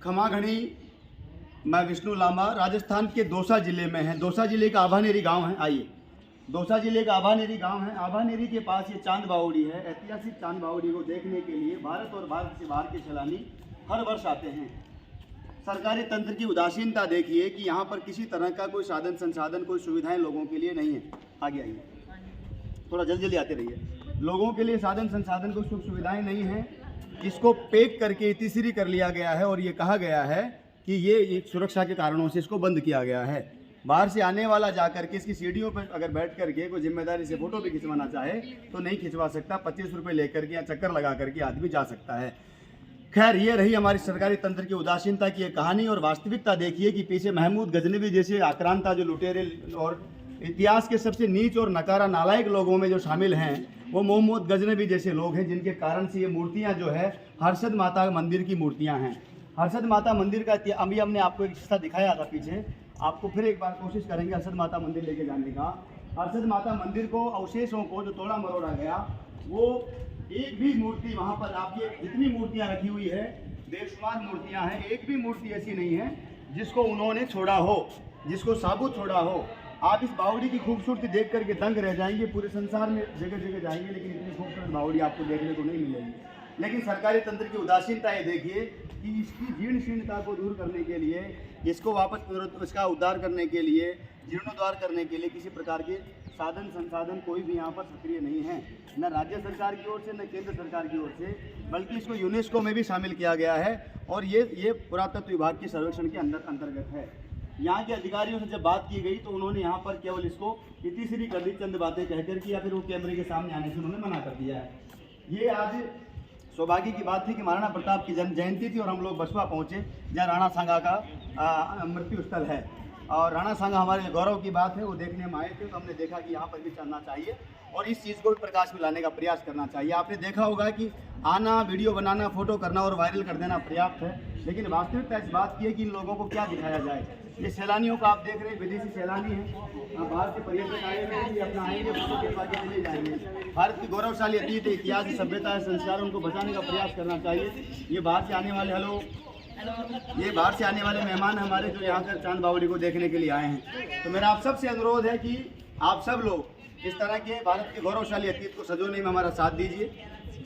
खमाघणी। मैं विष्णु लांबा, राजस्थान के दौसा जिले में है। दौसा जिले का आभानेरी गांव है। आइए, दौसा जिले का आभानेरी गांव है। आभानेरी के पास ये चांद बावड़ी है। ऐतिहासिक चांद बावड़ी को देखने के लिए भारत और भारत से बाहर के सैलानी हर वर्ष आते हैं। सरकारी तंत्र की उदासीनता देखिए कि यहाँ पर किसी तरह का कोई साधन संसाधन, कोई सुविधाएं लोगों के लिए नहीं है। आगे आइए, थोड़ा जल्दी जल्दी आते रहिए। लोगों के लिए साधन संसाधन, कोई सुख सुविधाएं नहीं है। इसको पैक करके तीसरी कर लिया गया है और ये कहा गया है कि ये एक सुरक्षा के कारणों से इसको बंद किया गया है। बाहर से आने वाला जाकर के इसकी सीढ़ियों पर अगर बैठ करके कोई जिम्मेदारी से फोटो भी खिंचवाना चाहे तो नहीं खिंचवा सकता। 25 रुपये लेकर के या चक्कर लगा करके आदमी जा सकता है। खैर, ये रही हमारी सरकारी तंत्र की उदासीनता की एक कहानी। और वास्तविकता देखिए कि पीछे महमूद गजनवी जैसे आक्रांता, जो लुटेरे और इतिहास के सबसे नीच और नकारा नालायक लोगों में जो शामिल हैं, वो मोहम्मद गजनवी जैसे लोग हैं, जिनके कारण से ये मूर्तियाँ जो है हर्षद माता मंदिर की मूर्तियाँ हैं। हर्षद माता मंदिर का अभी हमने आपको एक हिस्सा दिखाया था पीछे, आपको फिर एक बार कोशिश करेंगे हर्षद माता मंदिर लेके जाने का। हर्षद माता मंदिर को, अवशेषों को जो तोड़ा मरोड़ा गया, वो एक भी मूर्ति वहाँ पर, आप ये जितनी मूर्तियाँ रखी हुई है, बेशुमार मूर्तियाँ हैं, एक भी मूर्ति ऐसी नहीं है जिसको उन्होंने छोड़ा हो, जिसको साबुत छोड़ा हो। आप इस बावड़ी की खूबसूरती देख करके दंग रह जाएंगे। पूरे संसार में जगह जगह जाएंगे लेकिन इतनी खूबसूरत बावड़ी आपको देखने को नहीं मिलेगी। लेकिन सरकारी तंत्र की उदासीनता ये देखिए कि इसकी जीर्ण शीर्णता को दूर करने के लिए, इसको वापस इसका उद्धार करने के लिए, जीर्णोद्धार करने के लिए किसी प्रकार के साधन संसाधन कोई भी यहाँ पर सक्रिय नहीं है, न राज्य सरकार की ओर से न केंद्र सरकार की ओर से, बल्कि इसको यूनेस्को में भी शामिल किया गया है और ये पुरातत्व विभाग के सर्वेक्षण के अंतर्गत है। यहाँ के अधिकारियों से जब बात की गई तो उन्होंने यहाँ पर केवल इसको तीसरी कर दी, चंद बातें कहकर कि, या फिर वो कैमरे के सामने आने से उन्होंने मना कर दिया है। ये आज सौभाग्य की बात थी कि महाराणा प्रताप की जयंती थी और हम लोग बसपा पहुँचे, जहाँ राणा सांगा का मृत्यु स्थल है। और राणा सांगा हमारे गौरव की बात है, वो देखने हम आए थे तो हमने देखा कि यहाँ पर भी चलना चाहिए और इस चीज़ को भी प्रकाश में लाने का प्रयास करना चाहिए। आपने देखा होगा कि आना, वीडियो बनाना, फोटो करना और वायरल कर देना पर्याप्त है, लेकिन वास्तविकता इस बात की है कि इन लोगों को क्या दिखाया जाए। ये सैलानियों को आप देख रहे हैं, विदेशी सैलानी हैं, बाहर से पर्यटक आए हुए हैं, अपना आएंगे, फोटो खिंचवा के चले जाएंगे। भारत की गौरवशाली अतीत, इतिहास, सभ्यता है, संस्कार, उनको बचाने का प्रयास करना चाहिए। ये बाहर से आने वाले ये बाहर से आने वाले मेहमान हमारे जो यहाँ कर चांद बावड़ी को देखने के लिए आए हैं, तो मेरा आप सबसे अनुरोध है कि आप सब लोग इस तरह के भारत के गौरवशाली अतीत को सजोने में हमारा साथ दीजिए।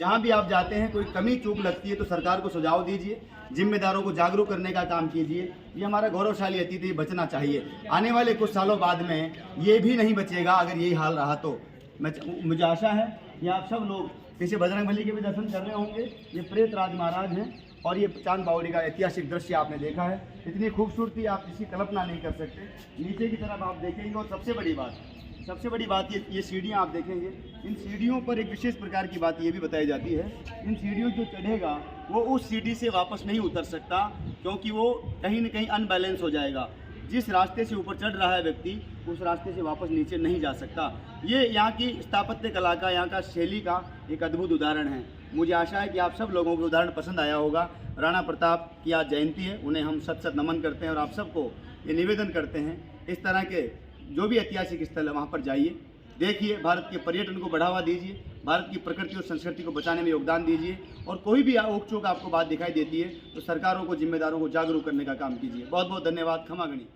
जहाँ भी आप जाते हैं कोई कमी चूक लगती है तो सरकार को सुझाव दीजिए, जिम्मेदारों को जागरूक करने का काम कीजिए। ये हमारा गौरवशाली अतीत ये बचना चाहिए। आने वाले कुछ सालों बाद में ये भी नहीं बचेगा अगर यही हाल रहा तो। मुझे आशा है कि आप सब लोग पीछे बजरंगबली के भी दर्शन कर रहे होंगे। ये प्रेत राज महाराज हैं और ये चांद बावड़ी का ऐतिहासिक दृश्य आपने देखा है। इतनी खूबसूरती आप इसकी कल्पना नहीं कर सकते। नीचे की तरफ आप देखेंगे और सबसे बड़ी बात ये सीढ़ियाँ आप देखेंगे। इन सीढ़ियों पर एक विशेष प्रकार की बात ये भी बताई जाती है, इन सीढ़ियों जो चढ़ेगा वो उस सीढ़ी से वापस नहीं उतर सकता, क्योंकि वो कहीं न कहीं अनबैलेंस हो जाएगा। जिस रास्ते से ऊपर चढ़ रहा है व्यक्ति, उस रास्ते से वापस नीचे नहीं जा सकता। ये यहाँ की स्थापत्य कला का, यहाँ का शैली का एक अद्भुत उदाहरण है। मुझे आशा है कि आप सब लोगों को उदाहरण पसंद आया होगा। राणा प्रताप की आज जयंती है, उन्हें हम सत नमन करते हैं और आप सबको ये निवेदन करते हैं, इस तरह के जो भी ऐतिहासिक स्थल है वहाँ पर जाइए, देखिए, भारत के पर्यटन को बढ़ावा दीजिए, भारत की प्रकृति और संस्कृति को बचाने में योगदान दीजिए। और कोई भी ओक चूक आपको बात दिखाई देती है तो सरकारों को, जिम्मेदारों को जागरूक करने का काम कीजिए। बहुत बहुत धन्यवाद। खमागणी।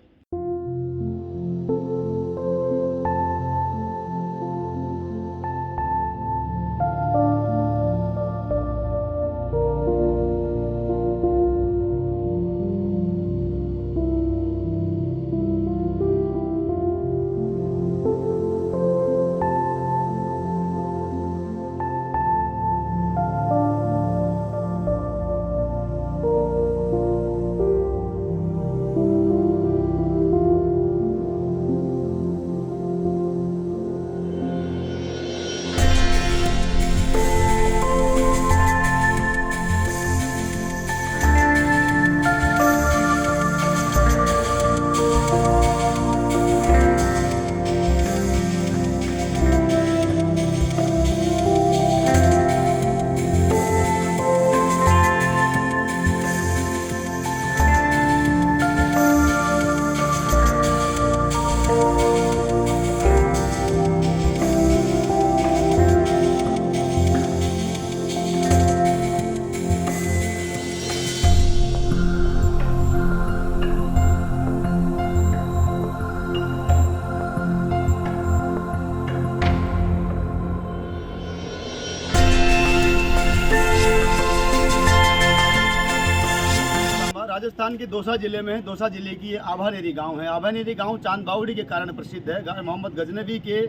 राजस्थान के दौसा जिले में है। दौसा जिले की आभानेरी गांव है। आभानेरी गांव चांद बावड़ी के कारण प्रसिद्ध है। मोहम्मद गजनवी के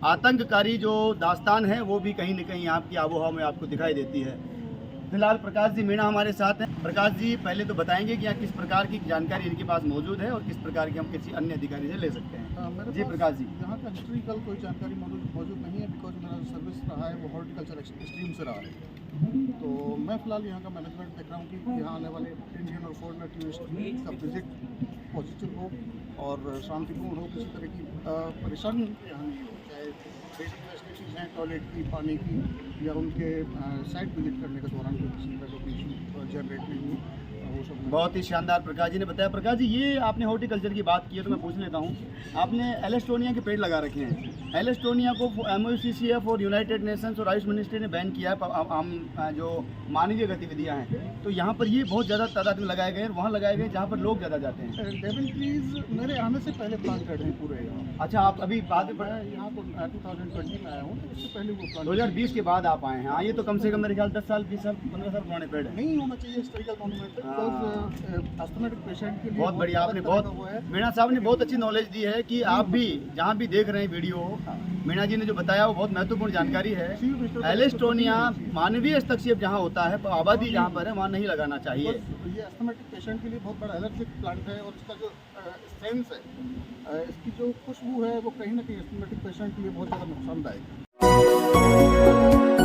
आतंककारी जो दास्तान है वो भी कहीं न कहीं आपकी आबोहवा में आपको दिखाई देती है। फिलहाल प्रकाश जी मीणा हमारे साथ हैं। प्रकाश जी पहले तो बताएंगे कि यहाँ किस प्रकार की जानकारी इनके पास मौजूद है और किस प्रकार की हम किसी अन्य अधिकारी से ले सकते हैं। जी प्रकाश जी। यहाँ का हिस्ट्रिकल कोई जानकारी मौजूद नहीं है, बिकॉज मेरा सर्विस रहा है वो हॉर्टिकल्चर स्ट्रीम से रहा है। तो मैं फ़िलहाल यहाँ का मैनेजमेंट देख रहा हूँ कि यहाँ आने वाले इंडियन और फॉरेनर टूरिस्ट का विजिट पॉजिटिव हो और शांतिपूर्ण हो, किसी तरह की परेशानी यहाँ नहीं हो, चाहे बेसिक फैसिलिटीज़ हैं टॉयलेट की, पानी की, या उनके साइट विजिट करने के दौरान कोई किसी तरह का इशू जनरेट नहीं हुई, वो सब बहुत ही शानदार प्रकाश जी ने बताया। प्रकाश जी ये आपने हॉर्टिकल्चर की बात की है तो मैं पूछ लेता हूँ, आपने एलेस्टोनिया के पेड़ लगा रखे हैं। एलेस्टोनिया को MOCCF और यूनाइटेड नेशंस और आयुष मिनिस्ट्री ने बैन किया है आम जो मानवीय गतिविधियाँ हैं, तो यहाँ पर ये बहुत ज़्यादा तादाद में लगाए गए हैं, वहाँ लगाए गए जहाँ पर लोग ज़्यादा जाते हैं। डेविल ट्रीज मेरे आने से पहले प्लांटेड हैं पूरे यहाँ। अच्छा आप अभी बाद में यहाँ तो 2020 में आया हूँ, तो उससे पहले वो प्लांट 2020 के बाद आप आए हैं। हाँ ये तो कम से कम मेरे ख्याल 10 साल 20 साल 15 साल पुराने पेड़ हैं। नहीं होना चाहिए historical monument, because asthmatic patient के लिए बहुत बढ़िया आपने बहुत मीणा साहब ने बहुत अच्छी नॉलेज दी है कि आप भी जहाँ भी देख रहे हैं वीडियो, मीणा जी ने जो बताया वो बहुत महत्वपूर्ण जानकारी है। एलेस्टोनिया मानवीय हस्तक्षेप जहाँ होता है, आबादी जहाँ पर है वहाँ नहीं लगाना चाहिए। ये अस्थमेटिक पेशेंट के लिए बहुत बड़ा एलर्जिक प्लांट है और इसका जो सेंस है, इसकी जो खुशबू है वो कहीं ना कहीं अस्थमेटिक पेशेंट के लिए बहुत ज़्यादा नुकसानदायक है।